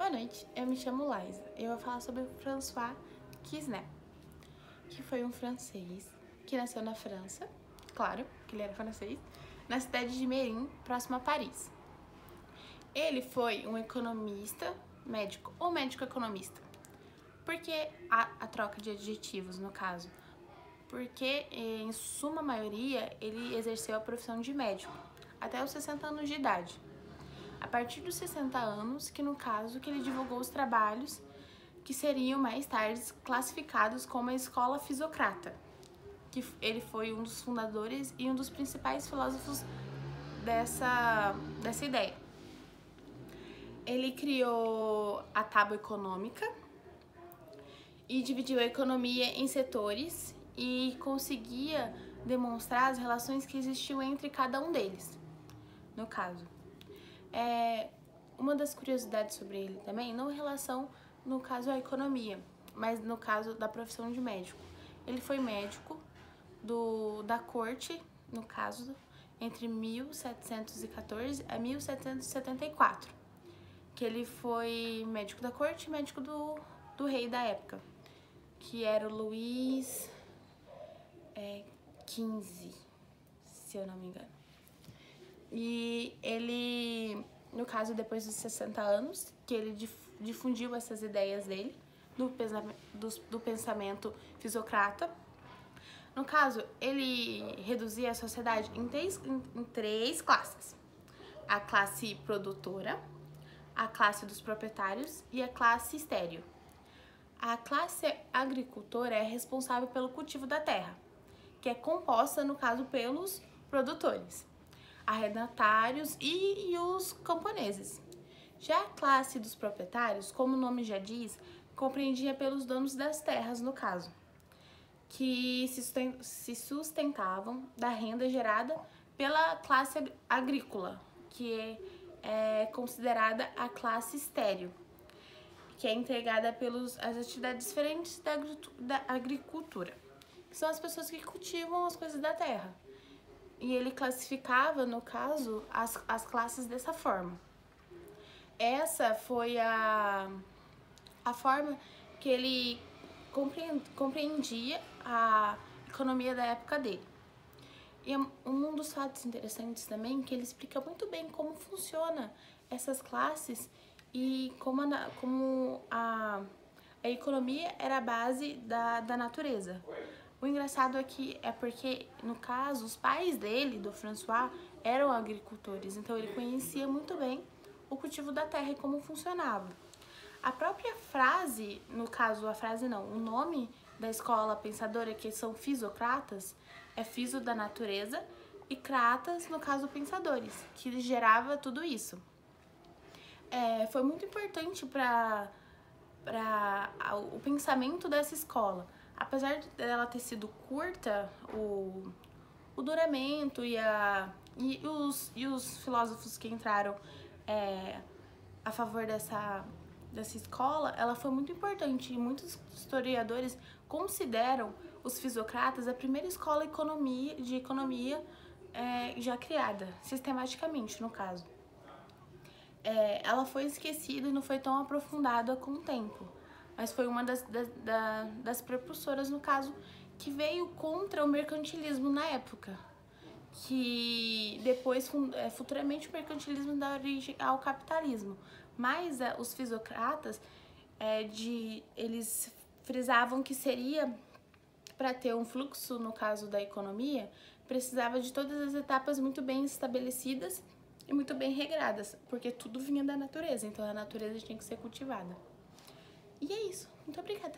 Boa noite, eu me chamo Laisa e eu vou falar sobre o François Quesnel, que foi um francês que nasceu na França, claro que ele era francês, na cidade de Meyrin, próximo a Paris. Ele foi um economista, médico ou médico-economista. Por que a troca de adjetivos, no caso? Porque, em suma maioria, ele exerceu a profissão de médico, até os 60 anos de idade. A partir dos 60 anos, que no caso que ele divulgou os trabalhos que seriam mais tarde classificados como a Escola Fisiocrata, que ele foi um dos fundadores e um dos principais filósofos dessa ideia. Ele criou a tábua econômica e dividiu a economia em setores e conseguia demonstrar as relações que existiam entre cada um deles, no caso. Uma das curiosidades sobre ele também, não em relação, no caso, à economia, mas no caso da profissão de médico. Ele foi médico da corte, no caso, entre 1714 a 1774, que ele foi médico da corte e médico do rei da época, que era o Luís XV, se eu não me engano. E ele, no caso, depois dos 60 anos, que ele difundiu essas ideias dele, do pensamento fisiocrata. No caso, ele reduzia a sociedade em três classes. A classe produtora, a classe dos proprietários e a classe estéril. A classe agricultora é responsável pelo cultivo da terra, que é composta, no caso, pelos produtores, arrendatários e os camponeses. Já a classe dos proprietários, como o nome já diz, compreendia pelos donos das terras, no caso, que se sustentavam da renda gerada pela classe agrícola, que é considerada a classe estéril, que é entregada pelas atividades diferentes da agricultura, que são as pessoas que cultivam as coisas da terra. E ele classificava, no caso, as classes dessa forma. Essa foi a forma que ele compreendia a economia da época dele. E um dos fatos interessantes também é que ele explica muito bem como funciona essas classes e como a economia era a base da natureza. O engraçado aqui é porque, no caso, os pais dele, do François, eram agricultores, então ele conhecia muito bem o cultivo da terra e como funcionava. A própria frase, no caso, a frase não, o nome da escola pensadora, que são fisiocratas, é fiso da natureza e kratas, no caso, pensadores, que gerava tudo isso. Foi muito importante para o pensamento dessa escola. Apesar dela ter sido curta, o duramento e os filósofos que entraram a favor dessa escola, ela foi muito importante e muitos historiadores consideram os fisiocratas a primeira escola de economia já criada, sistematicamente, no caso. Ela foi esquecida e não foi tão aprofundada com o tempo, mas foi uma das prepulsoras, no caso, que veio contra o mercantilismo na época, que depois, futuramente, o mercantilismo dá origem ao capitalismo. Mas os fisiocratas, eles frisavam que seria, para ter um fluxo, no caso da economia, precisava de todas as etapas muito bem estabelecidas e muito bem regradas, porque tudo vinha da natureza, então a natureza tinha que ser cultivada. E é isso. Muito obrigada.